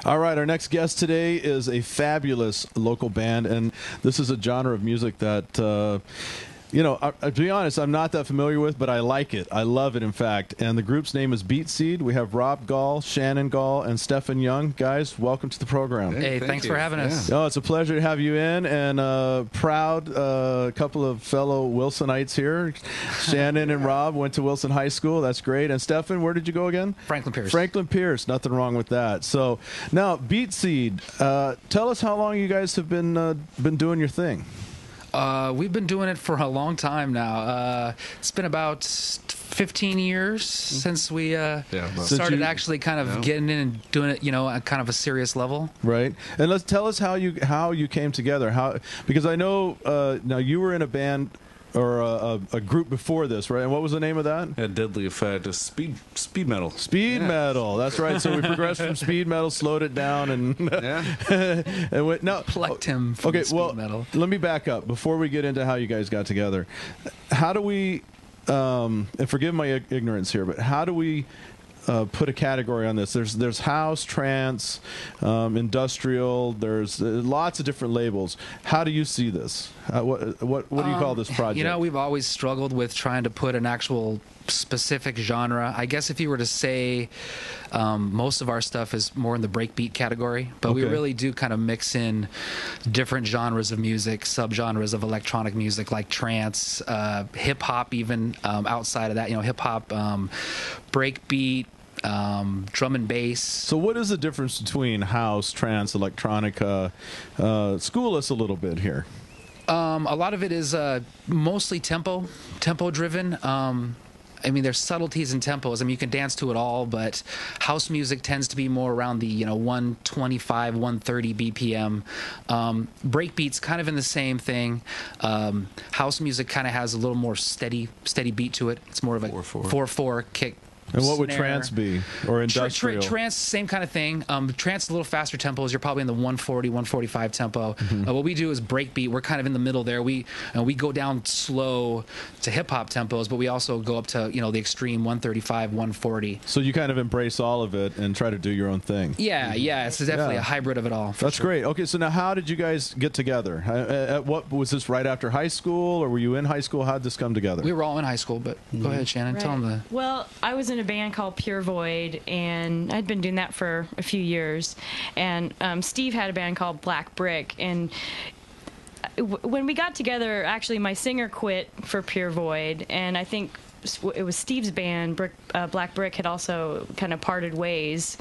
All right, our next guest today is a fabulous local band, and this is a genre of music that, to be honest, I'm not that familiar with, but I like it. I love it, in fact. And the group's name is Beatseed. We have Rob Gall, Shannon Gall, and Stefan Young. Guys, welcome to the program. Hey, thanks for having us. Oh, it's a pleasure to have you in, and proud couple of fellow Wilsonites here. Shannon and Rob went to Wilson High School. That's great. And Stefan, where did you go again? Franklin Pierce. Franklin Pierce. Nothing wrong with that. So now, Beatseed, tell us how long you guys have been doing your thing. We've been doing it for a long time now. It's been about 15 years since we started actually kind of getting in and doing it, at kind of a serious level. Right. And let's tell us how you came together. Because I know now you were in a band or a group before this, right? And what was the name of that? Yeah, Deadly Effect, speed metal. Speed metal. That's right. So we progressed from speed metal, slowed it down, and and went. No, plucked him from speed metal. Let me back up before we get into how you guys got together. How do we? And forgive my ignorance here, but how do we put a category on this? There's house, trance, industrial. There's lots of different labels. How do you see this? What do you call this project? We've always struggled with trying to put an actual specific genre. I guess if you were to say most of our stuff is more in the breakbeat category, but we really do kind of mix in different genres of music, subgenres of electronic music like trance, hip hop, even outside of that, hip hop, breakbeat, drum and bass. So what is the difference between house, trance, electronica? School us a little bit here. A lot of it is mostly tempo driven. There's subtleties in tempos. You can dance to it all, but house music tends to be more around the 125, 130 BPM. Breakbeat's kind of in the same thing. House music kind of has a little more steady beat to it. It's more of a 4/4 kick. And what would snare. trance be, or industrial? Trance, same kind of thing. Trance, a little faster tempos. You're probably in the 140, 145 tempo. What we do is breakbeat. We're kind of in the middle there. We go down slow to hip hop tempos, but we also go up to the extreme 135, 140. So you kind of embrace all of it and try to do your own thing. Yeah. It's definitely a hybrid of it all. That's great. Okay, so now how did you guys get together? What was this right after high school, or were you in high school? How did this come together? We were all in high school, but go ahead, Shannon. Right. Tell them Well, I was in a band called Pure Void, and I'd been doing that for a few years. And Steve had a band called Black Brick, and when we got together, actually my singer quit for Pure Void, and I think it was Steve's band, Black Brick, had also kind of parted ways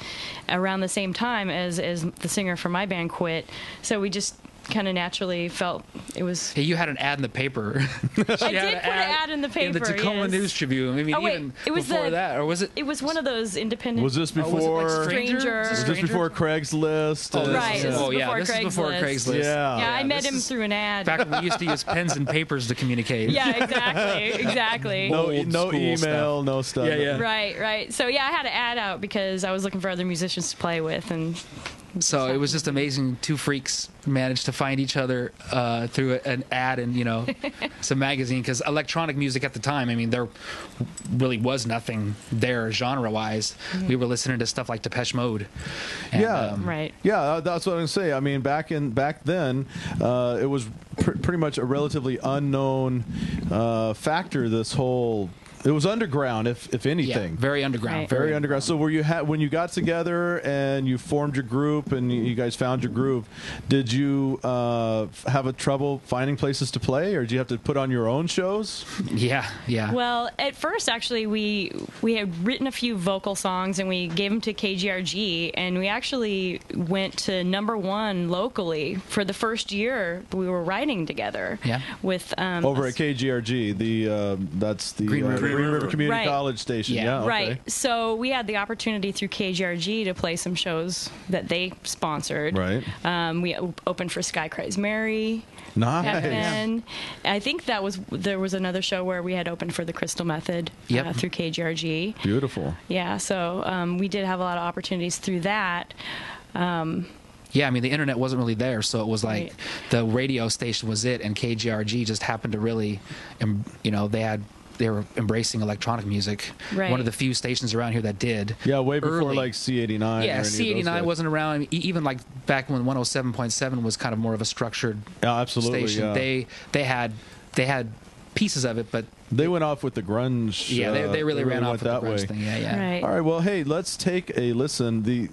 around the same time as the singer for my band quit. So we just kind of naturally felt it was... Hey, you had an ad in the paper. I did put an ad in the paper, in the Tacoma News Tribune. Even it was before that, or was it? It was one of those independent... Was this before... was it like Stranger? Was this before Craigslist? Right. This is before Craigslist. Yeah, I met him through an ad. Back when we used to use pens and papers to communicate. Yeah, exactly. No email, stuff. no stuff. Yeah. Right. So yeah, I had an ad out because I was looking for other musicians to play with, and so it was just amazing. Two freaks managed to find each other through an ad in some magazine, because electronic music at the time, there really was nothing there genre-wise. We were listening to stuff like Depeche Mode. And, right. Yeah, that's what I'm saying. Back then, it was pretty much a relatively unknown factor. This whole... It was underground, if anything. Yeah, very underground. Right. Very underground. So when you got together and you formed your group and you guys found your groove, did you have a trouble finding places to play, or did you have to put on your own shows? Yeah. Well, at first, actually, we had written a few vocal songs and we gave them to KGRG, and we actually went to #1 locally for the first year we were writing together. Yeah. With over at KGRG, that's the Green River Community Right. College station. Yeah. Okay. Right. So we had the opportunity through KGRG to play some shows that they sponsored. Right. We opened for Sky Cries Mary. Nice. And I think there was another show where we had opened for the Crystal Method through KGRG. Beautiful. Yeah. So we did have a lot of opportunities through that. Yeah, the internet wasn't really there, so it was like the radio station was it, and KGRG just happened to really, they had they were embracing electronic music. Right. One of the few stations around here that did. Yeah, way before early. like C89. Yeah, C89 wasn't around. Even like back when 107.7 was kind of more of a structured absolutely, station. yeah. They had pieces of it, but they went off with the grunge. Yeah, they really ran off with that the grunge way. thing. Yeah. Right. All right, well, hey, let's take a listen. The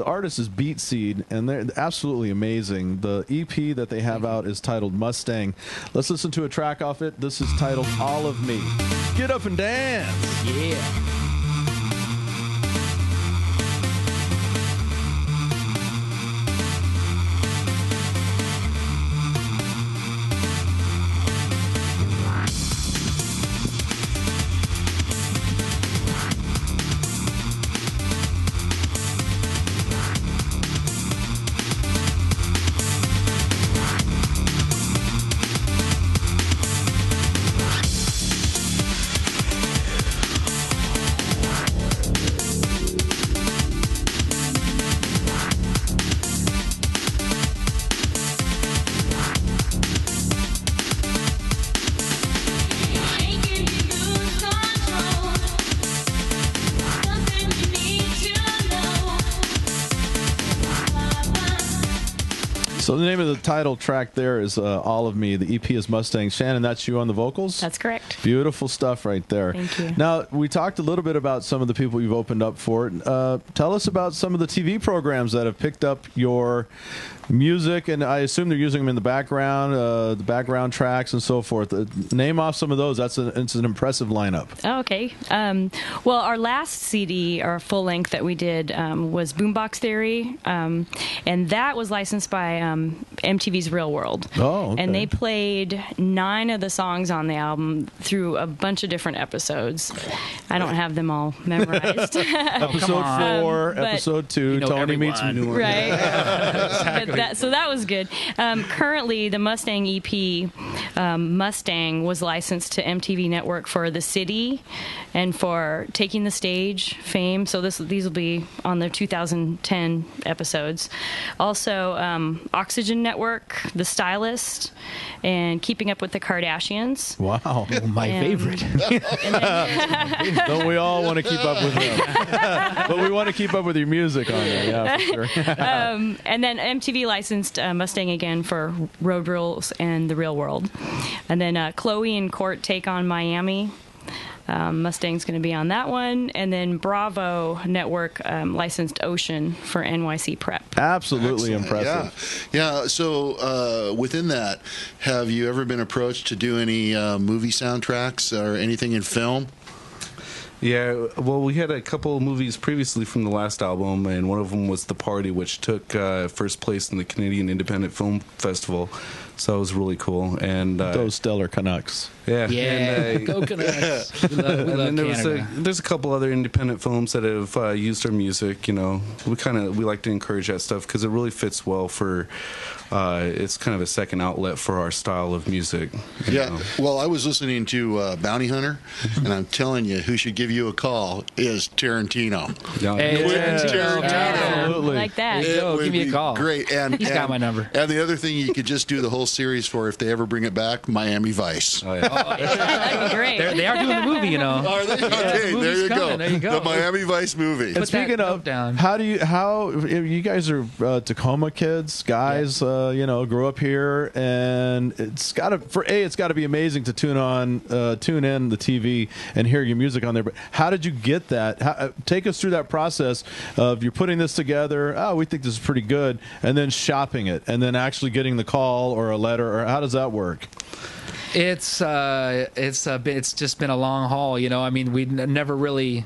artist is Beatseed, and they're absolutely amazing. The EP that they have out is titled Mustang. Let's listen to a track off it. This is titled All of Me. Get up and dance. Yeah. So the name of the title track there is All of Me. The EP is Mustang. Shannon, that's you on the vocals? That's correct. Beautiful stuff right there. Thank you. Now, we talked a little bit about some of the people you've opened up for. Tell us about some of the TV programs that have picked up your music, and I assume they're using them in the background tracks and so forth. Name off some of those. It's an impressive lineup. Oh, okay. Well, our last CD, our full length that we did, was Boombox Theory, and that was licensed by MTV's Real World. Oh, okay. And they played 9 of the songs on the album through a bunch of different episodes. I don't have them all memorized. Episode 4, but- episode 2, Tony meets Manure. Right. So that was good. Currently, the Mustang EP, Mustang, was licensed to MTV Network for The City and for Taking the Stage, Fame. So these will be on their 2010 episodes. Also, Oxygen Network, The Stylist, and Keeping Up with the Kardashians. Wow. Oh, my favorite. Don't we all want to keep up with them? But we want to keep up with your music on there, yeah, for sure. And then MTV licensed Mustang again for Road Rules and The Real World. And then Chloe and Court take on Miami. Mustang's going to be on that one. And then Bravo Network licensed Ocean for NYC Prep. Absolutely Excellent. impressive. Yeah. So within that, have you ever been approached to do any movie soundtracks or anything in film? Yeah, well, we had a couple of movies previously from the last album, and one of them was The Party, which took first place in the Canadian Independent Film Festival. So it was really cool. And Those stellar Canucks. yeah, Yeah, and, go Canucks. We love and then Canada. there's a couple other independent films that have used our music. You know, we like to encourage that stuff because it really fits well for. It's kind of a second outlet for our style of music. you know. Well, I was listening to Bounty Hunter, and I'm telling you, who should give you a call is Tarantino. Yeah. Hey, Tarantino. Absolutely. Like that. There you go. It Give would me a be call. Great, and He's got my number. And the other thing you could just do the whole series for, if they ever bring it back, Miami Vice. Oh, yeah. That'd be great. They are doing the movie, you know. Are they? Okay, movie's there you coming. go. There you go. The Miami Vice movie. And Put that speaking note of, down. how you guys are Tacoma kids, guys, grew up here, and it's got to be amazing to tune in the TV and hear your music on there. But how did you get that? Take us through that process of you're putting this together. Oh, we think this is pretty good, and then shopping it, and then actually getting the call or a letter, or how does that work? It's just been a long haul, you know. I mean, we never really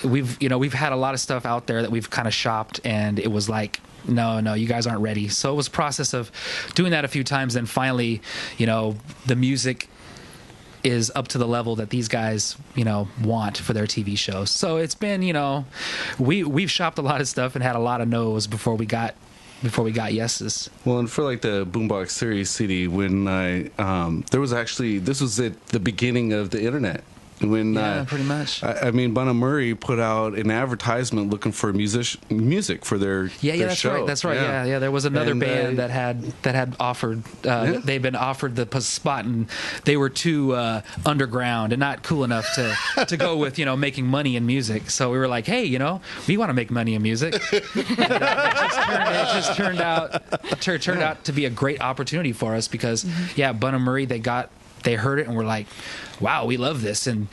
we've had a lot of stuff out there that we've kind of shopped, and it was like, no, you guys aren't ready. So it was a process of doing that a few times, and finally, the music is up to the level that these guys, want for their TV shows. So it's been, we've shopped a lot of stuff and had a lot of no's before we got yeses. Well, and for like the Boombox Series CD, when this was at the beginning of the internet. When pretty much. I mean, Bunna Murray put out an advertisement looking for music for their that's show. right. That's right. Yeah. There was another band that had offered. They'd been offered the spot, and they were too underground and not cool enough to go with making money in music. So we were like, hey, we want to make money in music. It just turned out to be a great opportunity for us because Bunna Murray they heard it and were like, wow, we love this. And